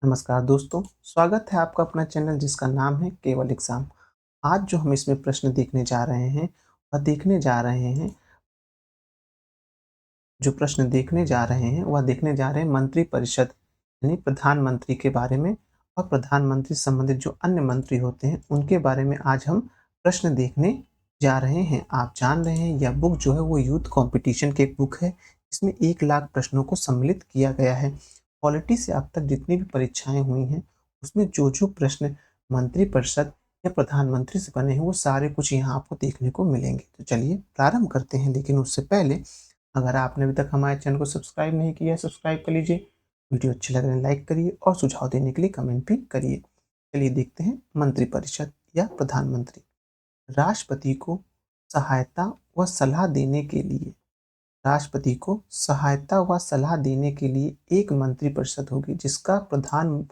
नमस्कार दोस्तों, स्वागत है आपका अपना चैनल जिसका नाम है केवल एग्जाम। आज जो हम इसमें प्रश्न देखने जा रहे हैं वह देखने जा रहे हैं मंत्रिपरिषद यानी प्रधानमंत्री के बारे में और प्रधानमंत्री से संबंधित जो अन्य मंत्री होते हैं उनके बारे में आज हम प्रश्न देखने जा रहे हैं। आप जान रहे हैं यह बुक जो है वो यूथ कंपटीशन की एक बुक है। इसमें 1 लाख प्रश्नों को सम्मिलित किया गया है। पॉलिटी से अब तक जितनी भी परीक्षाएं हुई हैं उसमें जो प्रश्न मंत्रिपरिषद या प्रधानमंत्री से बने हैं वो सारे कुछ यहाँ आपको देखने को मिलेंगे। तो चलिए प्रारंभ करते हैं, लेकिन उससे पहले अगर आपने अभी तक हमारे चैनल को सब्सक्राइब नहीं किया है, सब्सक्राइब कर लीजिए। वीडियो अच्छी लग रही है लाइक करिए और सुझाव देने के लिए कमेंट भी करिए। चलिए देखते हैं मंत्रिपरिषद या प्रधानमंत्री। राष्ट्रपति को सहायता व सलाह देने के लिए राष्ट्रपति को सहायता व सलाह देने के लिए एक मंत्रिपरिषद होगी जिसका प्रधान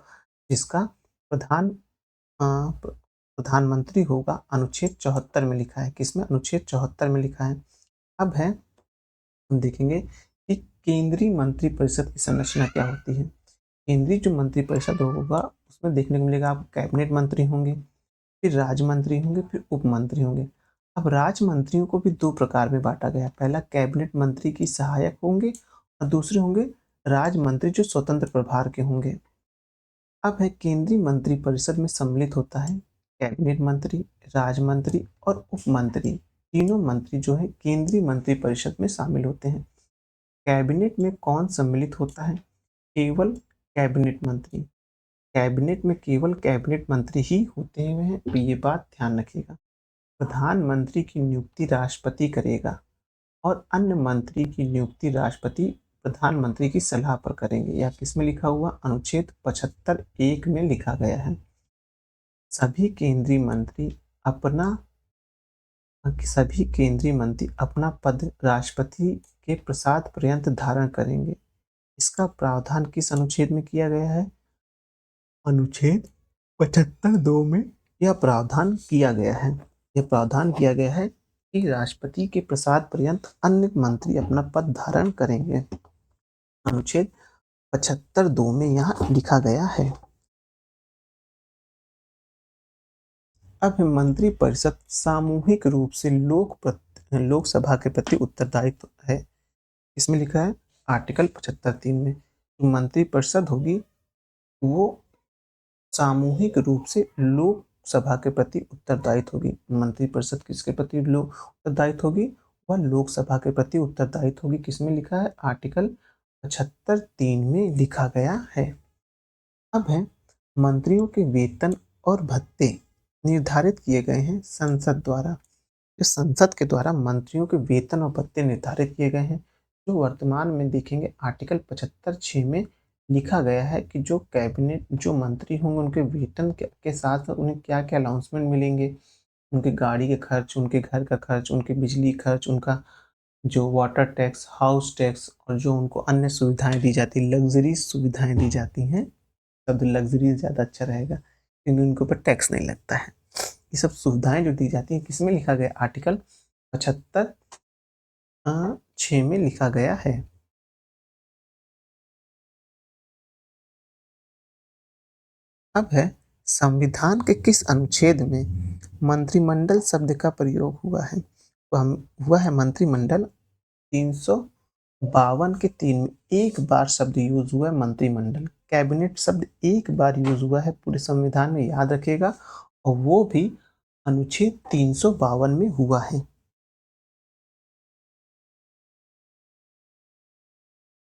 प्रधानमंत्री होगा। अनुच्छेद 74 में लिखा है। किसमें? अनुच्छेद 74 में लिखा है। अब है हम देखेंगे कि केंद्रीय मंत्रिपरिषद की संरचना क्या होती है। केंद्रीय जो मंत्रिपरिषद होगा उसमें देखने को मिलेगा आपको कैबिनेट मंत्री होंगे, फिर राज्य मंत्री होंगे, फिर उप मंत्री होंगे। अब राज्य मंत्रियों को भी 2 प्रकार में बांटा गया है। पहला कैबिनेट मंत्री की सहायक होंगे और दूसरे होंगे राज्य मंत्री जो स्वतंत्र प्रभार के होंगे। अब है केंद्रीय मंत्रिपरिषद में सम्मिलित होता है कैबिनेट मंत्री, राज्य मंत्री और उप मंत्री। तीनों मंत्री जो है केंद्रीय मंत्रिपरिषद में शामिल होते हैं। कैबिनेट में कौन सम्मिलित होता है? केवल कैबिनेट मंत्री। कैबिनेट में केवल कैबिनेट मंत्री ही होते हैं, तो ये बात ध्यान रखिएगा। प्रधानमंत्री की नियुक्ति राष्ट्रपति करेगा और अन्य मंत्री की नियुक्ति राष्ट्रपति प्रधानमंत्री की सलाह पर करेंगे। यह किसमें लिखा हुआ? अनुच्छेद 75(1) में लिखा गया है। सभी केंद्रीय मंत्री अपना पद राष्ट्रपति के प्रसाद पर्यंत धारण करेंगे। इसका प्रावधान किस अनुच्छेद में किया गया है? अनुच्छेद 75(2) में यह प्रावधान किया गया है कि राष्ट्रपति के प्रसाद पर्यंत अन्य मंत्री अपना पद धारण करेंगे। अनुच्छेद 75(2) में यहाँ लिखा गया है। अब मंत्रिपरिषद सामूहिक रूप से लोकसभा के प्रति उत्तरदायित्व है। इसमें लिखा है आर्टिकल 75(3) में जो मंत्रिपरिषद होगी वो सामूहिक रूप से लोकसभा के प्रति उत्तरदायित्व होगी। मंत्रिपरिषद किसके प्रति उत्तरदायित्व होगी? वह लोकसभा के प्रति उत्तरदायित्व होगी। किसमें लिखा है? आर्टिकल 75(3) में लिखा गया है। अब है मंत्रियों के वेतन और भत्ते निर्धारित किए गए हैं संसद द्वारा। इस संसद के द्वारा मंत्रियों के वेतन और भत्ते निर्धारित किए गए हैं, जो वर्तमान में देखेंगे आर्टिकल 75(6) में लिखा गया है कि जो कैबिनेट जो मंत्री होंगे उनके वेतन के साथ उन्हें क्या क्या अलाउंसमेंट मिलेंगे, उनके गाड़ी के खर्च, उनके घर का खर्च, उनके बिजली खर्च, उनका जो वाटर टैक्स, हाउस टैक्स और जो उनको अन्य सुविधाएं दी जाती, लग्जरी सुविधाएं दी जाती हैं। शब्द लग्जरी ज़्यादा अच्छा रहेगा क्योंकि उनके ऊपर टैक्स नहीं लगता है। ये सब सुविधाएं जो दी जाती हैं किसमें लिखा गया? आर्टिकल 75(6) में लिखा गया है। अब है संविधान के किस अनुच्छेद में मंत्रिमंडल शब्द का प्रयोग हुआ है? तो हुआ है मंत्रिमंडल 352 के 3 में एक बार शब्द यूज हुआ है मंत्रिमंडल। कैबिनेट शब्द एक बार यूज हुआ है पूरे संविधान में, याद रखिएगा, और वो भी अनुच्छेद 352 में हुआ है।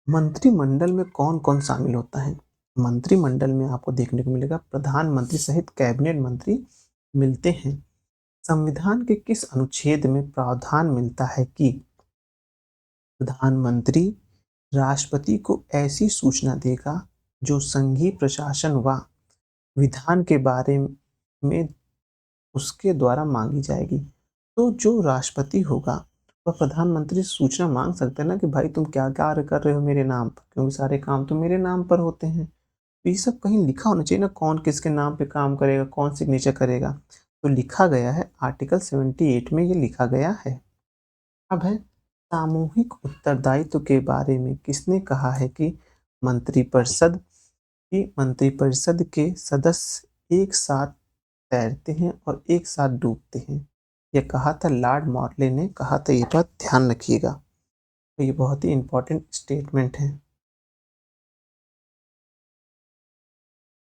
मंत्रिमंडल में कौन कौन शामिल होता है? मंत्रिमंडल में आपको देखने को मिलेगा प्रधानमंत्री सहित कैबिनेट मंत्री मिलते हैं। संविधान के किस अनुच्छेद में प्रावधान मिलता है कि प्रधानमंत्री राष्ट्रपति को ऐसी सूचना देगा जो संघीय प्रशासन व विधान के बारे में उसके द्वारा मांगी जाएगी? तो जो राष्ट्रपति होगा वह प्रधानमंत्री से सूचना मांग सकता है ना कि भाई तुम क्या कार्य कर रहे हो मेरे नाम पर, क्योंकि सारे काम तो मेरे नाम पर होते हैं। तो ये सब कहीं लिखा होना चाहिए ना, कौन किसके नाम पे काम करेगा, कौन सिग्नेचर करेगा। तो लिखा गया है आर्टिकल 78 में, ये लिखा गया है। अब है सामूहिक उत्तरदायित्व के बारे में किसने कहा है कि मंत्रिपरिषद कि मंत्रिपरिषद के सदस्य एक साथ तैरते हैं और एक साथ डूबते हैं। यह कहा था लॉर्ड मॉर्ले ने कहा था, ये बात ध्यान रखिएगा। तो ये बहुत ही इम्पोर्टेंट स्टेटमेंट है।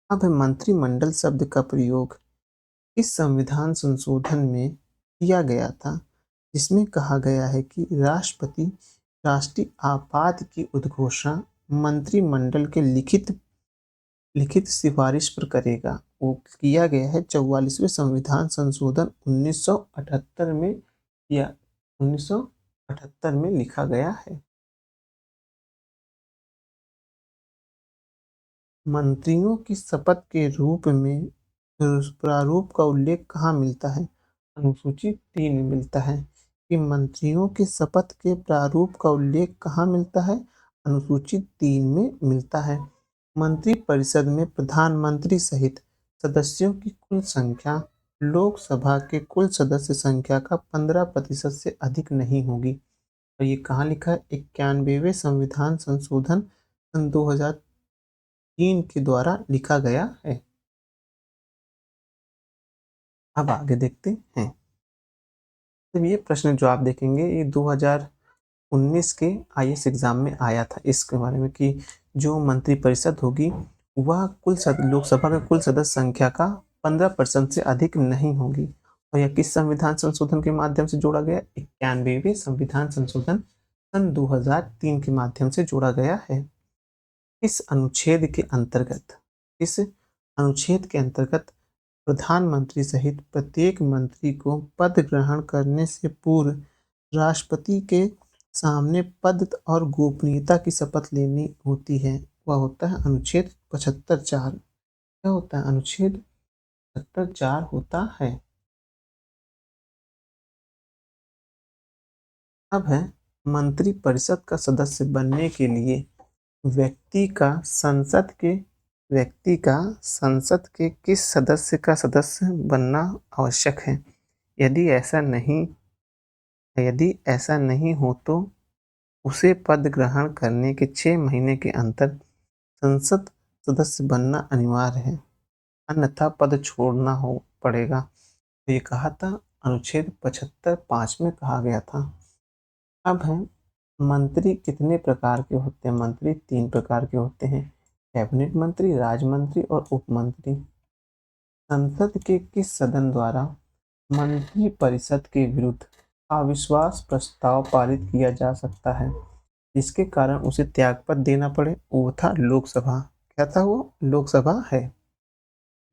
अब मंत्रिमंडल शब्द का प्रयोग इस संविधान संशोधन में किया गया था, जिसमें कहा गया है कि राष्ट्रपति राष्ट्रीय आपात की उद्घोषणा मंत्रिमंडल के लिखित लिखित सिफारिश पर करेगा। वो किया गया है 44वें संविधान संशोधन 1978 में, या 1978 में लिखा गया है। मंत्रियों की शपथ के रूप में प्रारूप का उल्लेख कहाँ मिलता है? अनुसूची 3 में मिलता है कि मंत्रियों की शपथ के प्रारूप का उल्लेख कहाँ मिलता है? अनुसूची 3 में मिलता है। मंत्रिपरिषद में प्रधानमंत्री सहित सदस्यों की कुल संख्या लोकसभा के कुल सदस्य संख्या का 15% से अधिक नहीं होगी। और ये कहाँ लिखा है? 91वें संविधान संशोधन सन 2003 के द्वारा लिखा गया है। अब आगे देखते हैं। तो ये प्रश्न जो आप देखेंगे, ये 2019 के आईएएस एग्जाम में आया था इसके बारे में, कि जो मंत्रिपरिषद होगी वह लोकसभा के कुल सदस्य संख्या का 15% से अधिक नहीं होगी। और यह किस संविधान संशोधन के माध्यम से जोड़ा गया? 91वें संविधान संशोधन सन 2003 के माध्यम से जोड़ा गया है। इस अनुच्छेद के अंतर्गत इस अनुच्छेद के अंतर्गत प्रधानमंत्री सहित प्रत्येक मंत्री को पद ग्रहण करने से पूर्व राष्ट्रपति के सामने पद और गोपनीयता की शपथ लेनी होती है। वह होता है अनुच्छेद 75(4). क्या होता है? अनुच्छेद 75(4) होता है। अब है मंत्रिपरिषद का सदस्य बनने के लिए व्यक्ति का संसद के किस सदस्य का सदस्य बनना आवश्यक है। यदि ऐसा नहीं हो तो उसे पद ग्रहण करने के 6 महीने के अंतर संसद सदस्य बनना अनिवार्य है, अन्यथा पद छोड़ना हो पड़ेगा। तो ये कहा था अनुच्छेद 75(5) में कहा गया था। अब है मंत्री कितने प्रकार के होते हैं? मंत्री 3 प्रकार के होते हैं, कैबिनेट मंत्री, राज्य मंत्री और उप मंत्री। संसद के किस सदन द्वारा मंत्रिपरिषद के विरुद्ध अविश्वास प्रस्ताव पारित किया जा सकता है, जिसके कारण उसे त्यागपत्र देना पड़े? वो था लोकसभा। क्या था वो? लोकसभा है।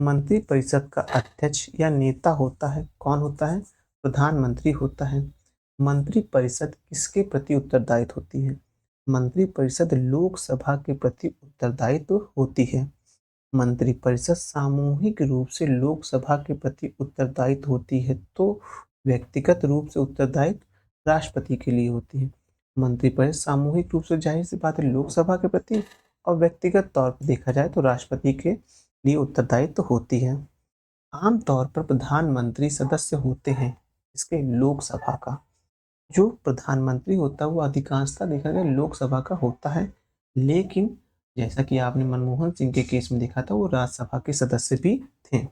मंत्रिपरिषद का अध्यक्ष या नेता होता है, कौन होता है? प्रधानमंत्री होता है। मंत्रिपरिषद किसके प्रति उत्तरदायित्व होती है? मंत्रिपरिषद लोकसभा के प्रति उत्तरदायित्व होती है। मंत्रिपरिषद सामूहिक रूप से लोकसभा के प्रति उत्तरदायित्व होती है, तो व्यक्तिगत रूप से उत्तरदायित्व राष्ट्रपति के लिए होती है। मंत्रिपरिषद सामूहिक रूप से, जाहिर सी बात है, लोकसभा के प्रति, और व्यक्तिगत तौर पर देखा जाए तो राष्ट्रपति के लिए उत्तरदायित्व होती है। आमतौर पर प्रधानमंत्री सदस्य होते हैं इसके लोकसभा का। जो प्रधानमंत्री होता है वो अधिकांशतः देखा गया लोकसभा का होता है, लेकिन जैसा कि आपने मनमोहन सिंह के केस में देखा था, वो राज्यसभा के सदस्य भी थे।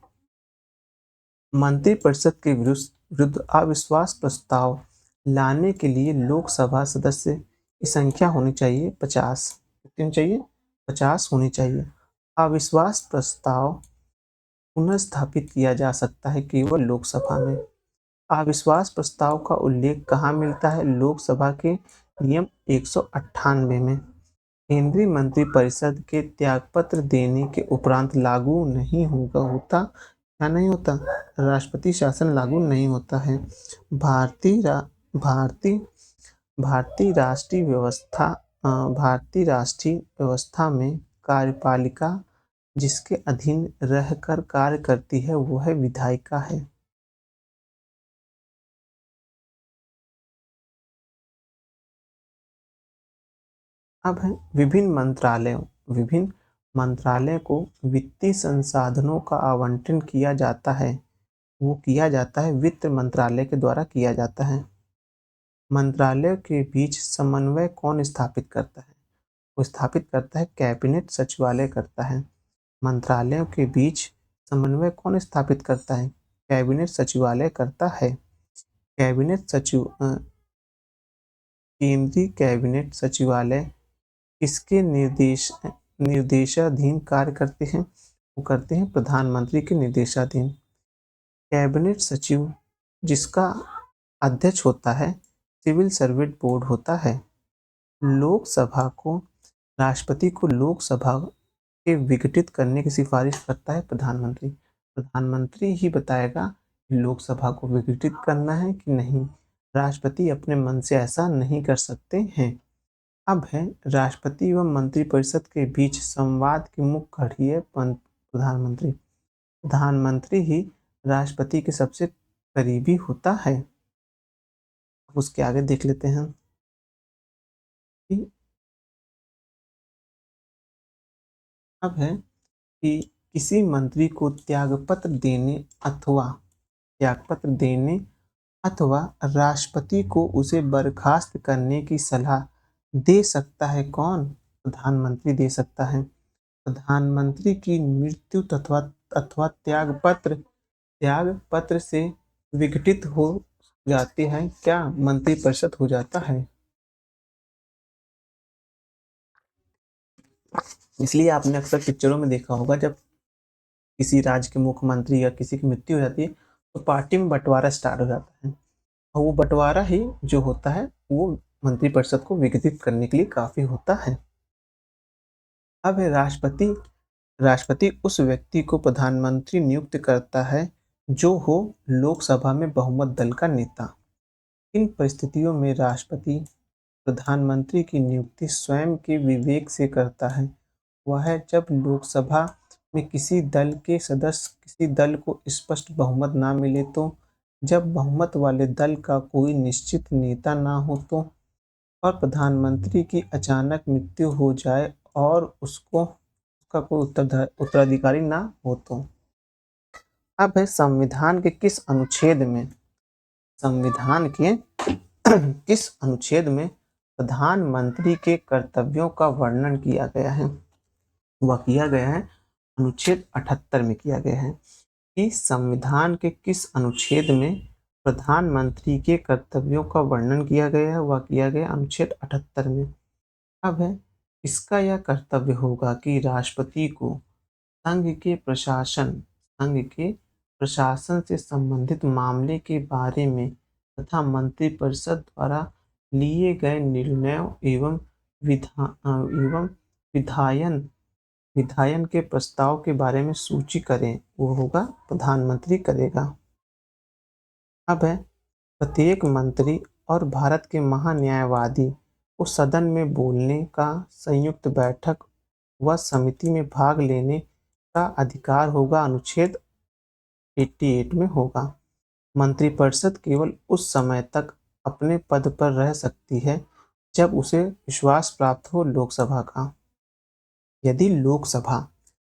मंत्रिपरिषद के विरुद्ध अविश्वास प्रस्ताव लाने के लिए लोकसभा सदस्य की संख्या होनी चाहिए 50। कितनी चाहिए? 50 होनी चाहिए। अविश्वास प्रस्ताव पुनर्स्थापित किया जा सकता है केवल लोकसभा में। अविश्वास प्रस्ताव का उल्लेख कहाँ मिलता है? लोकसभा के नियम 198 में। केंद्रीय मंत्रिपरिषद के त्यागपत्र देने के उपरांत लागू नहीं होता। क्या नहीं होता? राष्ट्रपति शासन लागू नहीं होता है। भारतीय राष्ट्रीय व्यवस्था में कार्यपालिका जिसके अधीन रहकर कार्य करती है वो है विधायिका है। अब है विभिन्न मंत्रालयों को वित्तीय संसाधनों का आवंटन किया जाता है। वो किया जाता है वित्त मंत्रालय के द्वारा किया जाता है। मंत्रालयों के बीच समन्वय कौन स्थापित करता है? वो स्थापित करता है कैबिनेट सचिवालय करता है। मंत्रालयों के बीच समन्वय कौन स्थापित करता है? कैबिनेट सचिवालय करता है। केंद्रीय कैबिनेट सचिवालय किसके निर्देशाधीन कार्य करते हैं? वो करते हैं प्रधानमंत्री के निर्देशाधीन। कैबिनेट सचिव जिसका अध्यक्ष होता है सिविल सर्विस बोर्ड होता है। लोकसभा को राष्ट्रपति को लोकसभा के विघटित करने की सिफारिश करता है प्रधानमंत्री। प्रधानमंत्री ही बताएगा कि लोकसभा को विघटित करना है कि नहीं। राष्ट्रपति अपने मन से ऐसा नहीं कर सकते हैं। अब है राष्ट्रपति व मंत्रिपरिषद के बीच संवाद की मुख्य कड़ी है प्रधानमंत्री। प्रधानमंत्री ही राष्ट्रपति के सबसे करीबी होता है। उसके आगे देख लेते हैं कि अब है कि किसी मंत्री को त्यागपत्र देने अथवा राष्ट्रपति को उसे बर्खास्त करने की सलाह दे सकता है कौन? प्रधानमंत्री दे सकता है। प्रधानमंत्री की मृत्यु अथवा त्यागपत्र से विघटित हो जाती है क्या? मंत्रिपरिषद हो जाता है। इसलिए आपने अक्सर पिक्चरों में देखा होगा जब किसी राज्य के मुख्यमंत्री या किसी की मृत्यु हो जाती है तो पार्टी में बंटवारा स्टार्ट हो जाता है और वो बंटवारा ही जो होता है वो मंत्रिपरिषद को विघटित करने के लिए काफी होता है। अब है राष्ट्रपति उस व्यक्ति को प्रधानमंत्री नियुक्त करता है जो हो लोकसभा में बहुमत दल का नेता। इन परिस्थितियों में राष्ट्रपति प्रधानमंत्री की नियुक्ति स्वयं के विवेक से करता है। वह है जब लोकसभा में किसी दल के सदस्य किसी दल को स्पष्ट बहुमत ना मिले तो, जब बहुमत वाले दल का कोई निश्चित नेता ना हो तो, और प्रधानमंत्री की अचानक मृत्यु हो जाए और उसका कोई उत्तराधिकारी ना हो तो। अब है संविधान के किस अनुच्छेद में प्रधानमंत्री के कर्तव्यों का वर्णन किया गया है? वह किया गया है अनुच्छेद 78 में किया गया है कि संविधान के किस अनुच्छेद में प्रधानमंत्री के कर्तव्यों का वर्णन किया गया है? वह किया गया अनुच्छेद 78 में। अब है इसका यह कर्तव्य होगा कि राष्ट्रपति को संघ के प्रशासन से संबंधित मामले के बारे में तथा मंत्रिपरिषद द्वारा लिए गए निर्णयों एवं विधायन के प्रस्ताव के बारे में सूची करें। वो होगा प्रधानमंत्री करेगा। अब है प्रत्येक मंत्री और भारत के महान्यायवादी को सदन में बोलने का, संयुक्त बैठक व समिति में भाग लेने का अधिकार होगा अनुच्छेद 88 में होगा। मंत्रिपरिषद केवल उस समय तक अपने पद पर रह सकती है जब उसे विश्वास प्राप्त हो लोकसभा का। यदि लोकसभा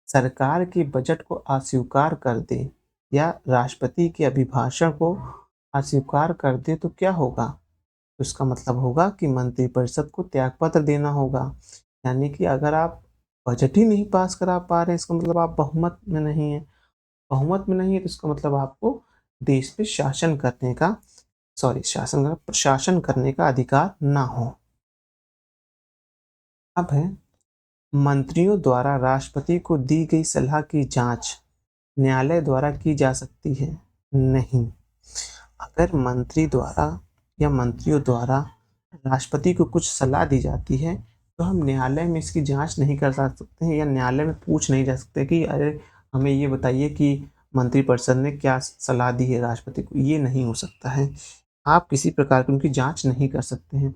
सरकार के बजट को अस्वीकार कर दे या राष्ट्रपति के अभिभाषण को अस्वीकार कर दे तो क्या होगा? तो इसका मतलब होगा कि मंत्रिपरिषद को त्यागपत्र देना होगा। यानी कि अगर आप बजट ही नहीं पास करा पा रहे हैं इसका मतलब आप बहुमत में नहीं है। बहुमत में नहीं है तो इसका मतलब आपको देश पे प्रशासन करने का अधिकार ना हो। अब है मंत्रियों द्वारा राष्ट्रपति को दी गई सलाह की जांच न्यायालय द्वारा की जा सकती है? नहीं। अगर मंत्रियों द्वारा राष्ट्रपति को कुछ सलाह दी जाती है तो हम न्यायालय में इसकी जांच नहीं कर सकते हैं या न्यायालय में पूछ नहीं जा सकते कि अरे हमें ये बताइए कि मंत्रिपरिषद ने क्या सलाह दी है राष्ट्रपति को। ये नहीं हो सकता है। आप किसी प्रकार की उनकी जांच नहीं कर सकते हैं।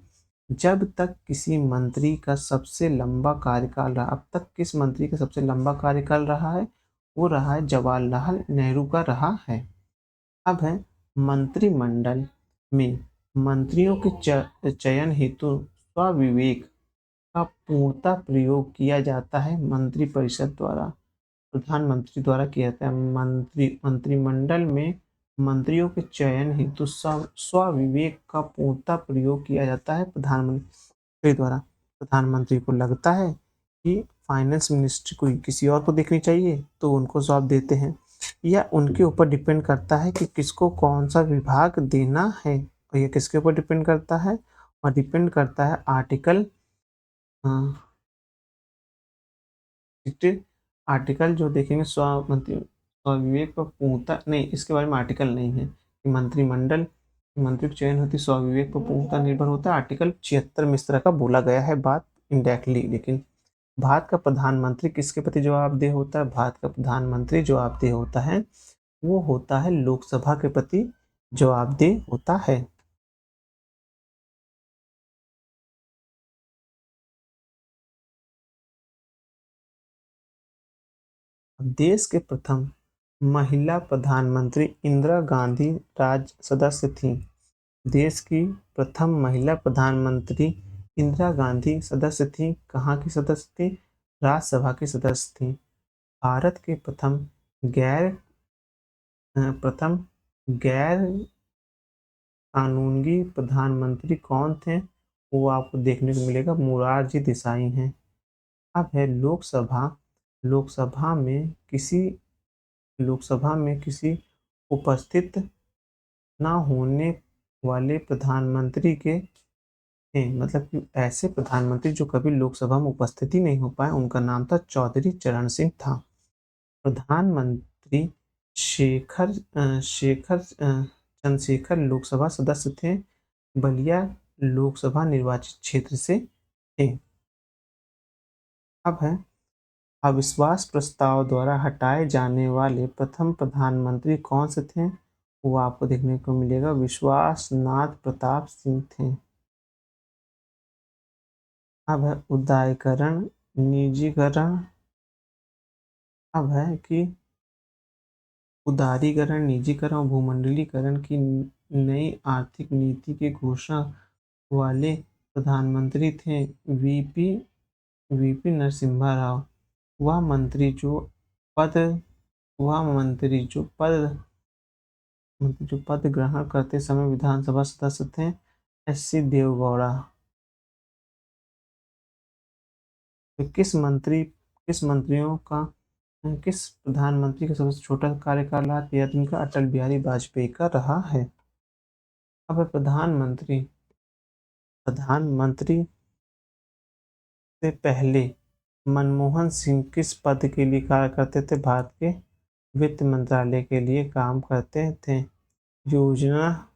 जब तक किसी मंत्री का सबसे लंबा कार्यकाल रहा, अब तक किस मंत्री का सबसे लंबा कार्यकाल रहा है? वो रहा है जवाहरलाल नेहरू का रहा है। अब है मंत्रिमंडल में मंत्रियों के चयन हेतु स्वविवेक का पूर्णतः प्रयोग किया जाता है मंत्रिपरिषद द्वारा, प्रधानमंत्री द्वारा किया जाता है। मंत्रिमंडल में मंत्रियों के चयन हेतु स्वविवेक का पूर्णतः प्रयोग किया जाता है प्रधानमंत्री द्वारा। प्रधानमंत्री को लगता है कि फाइनेंस मिनिस्ट्री को किसी और को देखनी चाहिए तो उनको जॉब देते हैं, या उनके ऊपर डिपेंड करता है कि किसको कौन सा विभाग देना है। और ये किसके ऊपर डिपेंड करता है, और डिपेंड करता है आर्टिकल आर्टिकल जो देखेंगे स्वविवेक पर पूर्णता नहीं, इसके बारे में आर्टिकल नहीं है कि मंत्रिमंडल मंत्री का चयन होती स्वविवेक पर पूर्णता निर्भर होता है। आर्टिकल 76 में इस तरह का बोला गया है बात इनडायरेक्टली। लेकिन भारत का प्रधानमंत्री किसके प्रति जवाबदेह होता है? भारत का प्रधानमंत्री जवाबदेह होता है, वो होता है लोकसभा के प्रति जवाबदेह होता है। देश के प्रथम महिला प्रधानमंत्री इंदिरा गांधी राज्य सदस्य थी। देश की प्रथम महिला प्रधानमंत्री इंदिरा गांधी सदस्य थी। कहाँ की सदस्य थी? राज्यसभा की सदस्य थी। भारत के प्रथम गैर कानूनी प्रधानमंत्री कौन थे? वो आपको देखने को मिलेगा, मोरारजी देसाई हैं। अब है लोकसभा। लोकसभा में किसी उपस्थित न होने वाले प्रधानमंत्री के थे, मतलब कि ऐसे प्रधानमंत्री जो कभी लोकसभा में उपस्थित ही नहीं हो पाए, उनका नाम था चौधरी चरण सिंह था। प्रधानमंत्री चंद्रशेखर लोकसभा सदस्य थे, बलिया लोकसभा निर्वाचित क्षेत्र से थे। अब है अविश्वास प्रस्ताव द्वारा हटाए जाने वाले प्रथम प्रधानमंत्री कौन से थे? वो आपको देखने को मिलेगा, विश्वास नाथ प्रताप सिंह थे। अब है उदारीकरण निजीकरण। अब है कि उदारीकरण निजीकरण और भूमंडलीकरण की नई आर्थिक नीति के घोषणा वाले प्रधानमंत्री थे वीपी वीपी नरसिम्हा राव। वह मंत्री पद जो पद ग्रहण करते समय विधानसभा सदस्य थे एस.सी. देवगौड़ा। तो किस प्रधानमंत्री का सबसे छोटा कार्यकाल रहा? 13 दिन का अटल बिहारी वाजपेयी का रहा है। अब है प्रधानमंत्री से पहले मनमोहन सिंह किस पद के लिए कार्य करते थे? भारत के वित्त मंत्रालय के लिए काम करते थे। योजना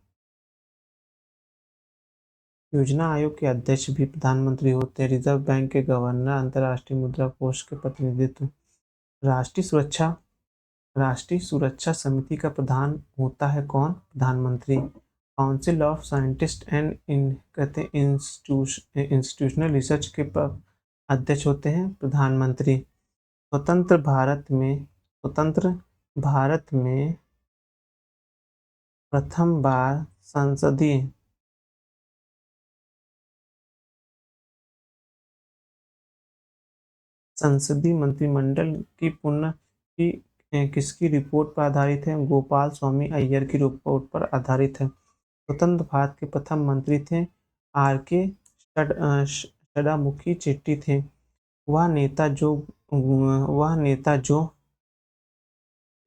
योजना आयोग के अध्यक्ष भी प्रधानमंत्री होते हैं। रिजर्व बैंक के गवर्नर, अंतर्राष्ट्रीय मुद्रा कोष के प्रतिनिधित्व। राष्ट्रीय सुरक्षा समिति का प्रधान होता है कौन? प्रधानमंत्री। काउंसिल ऑफ साइंटिस्ट एंड कहते हैं इंस्टीट्यूशनल रिसर्च के अध्यक्ष होते हैं प्रधानमंत्री। स्वतंत्र भारत में प्रथम बार संसदीय मंत्रिमंडल की किसकी रिपोर्ट पर आधारित है? गोपाल स्वामी अय्यर की रिपोर्ट पर आधारित है। स्वतंत्र भारत के प्रथम मंत्री थे आर के षडामुखी चेट्टी थे। वह नेता जो वह नेता जो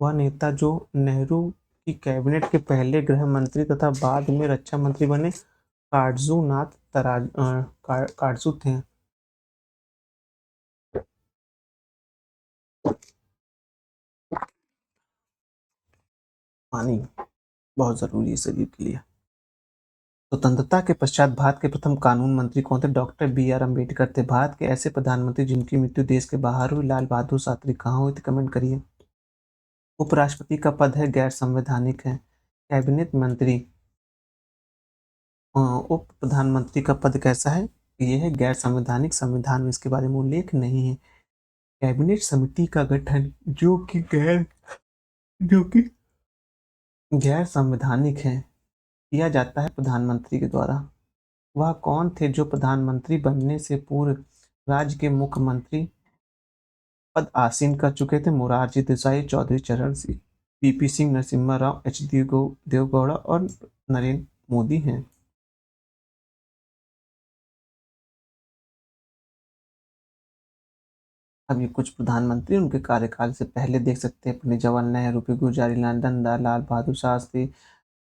वह नेता जो नेहरू की कैबिनेट के पहले गृह मंत्री तथा बाद में रक्षा मंत्री बने, काटजू थे। पानी बहुत जरूरी है शरीर के लिए। स्वतंत्रता के पश्चात भारत के प्रथम कानून मंत्री कौन थे? Doctor B R. अम्बेडकर थे। भारत के ऐसे प्रधानमंत्री जिनकी मृत्यु देश के बाहर हुई, लाल बहादुर शास्त्री। कहाँ हुई थी? कमेंट करिए। उपराष्ट्रपति का पद है गैर संवैधानिक है। कैबिनेट मंत्री उप प्रधानमंत्री का पद कैसा है? ये है गैर संवैधानिक, संविधान में इसके बारे में उल्लेख नहीं है। कैबिनेट समिति का गठन जो कि गैर संवैधानिक है, किया जाता है प्रधानमंत्री के द्वारा। वह कौन थे जो प्रधानमंत्री बनने से पूर्व राज्य के मुख्यमंत्री पद आसीन कर चुके थे? मोरारजी देसाई, चौधरी चरण सिंह, पी.पी. सिंह, नरसिम्हा राव, एच. देवगौड़ा और नरेंद्र मोदी हैं। अब ये कुछ प्रधानमंत्री उनके कार्यकाल से पहले देख सकते हैं। पंडित जवाहरलाल नेहरू, पी गुलजारीलाल नंदा, लाल बहादुर शास्त्री।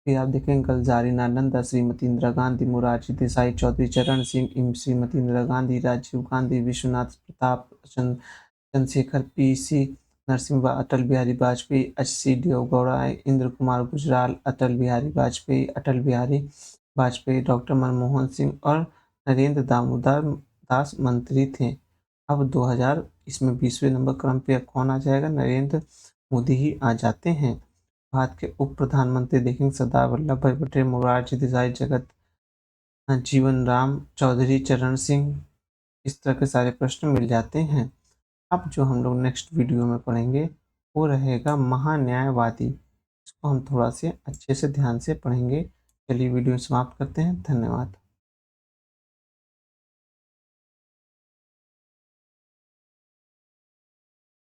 फिर आप देखेंगे गुलजारीलाल नंदा, श्रीमती इंदिरा गांधी, मोरारजी देसाई, चौधरी चरण सिंह, श्रीमती इंदिरा गांधी, राजीव गांधी, विश्वनाथ प्रताप, चंद्रशेखर, पीसी नरसिम्हा, अटल बिहारी वाजपेयी, एच.सी. देवेगौड़ा, इंद्र कुमार गुजराल, अटल बिहारी वाजपेयी, डॉक्टर मनमोहन सिंह और नरेंद्र दामोदर दास मंत्री थे। अब 2000 इसमें 20वें नंबर क्रम पे कौन आ जाएगा? नरेंद्र मोदी ही आ जाते हैं। भारत के उप प्रधानमंत्री देखेंगे सरदार वल्लभ भाई पटेल, मोरारजी देसाई, जगत जीवन राम, चौधरी चरण सिंह। इस तरह के सारे प्रश्न मिल जाते हैं। अब जो हम लोग नेक्स्ट वीडियो में पढ़ेंगे वो रहेगा महान्यायवादी। इसको हम थोड़ा से अच्छे से ध्यान से पढ़ेंगे। चलिए वीडियो समाप्त करते हैं। धन्यवाद।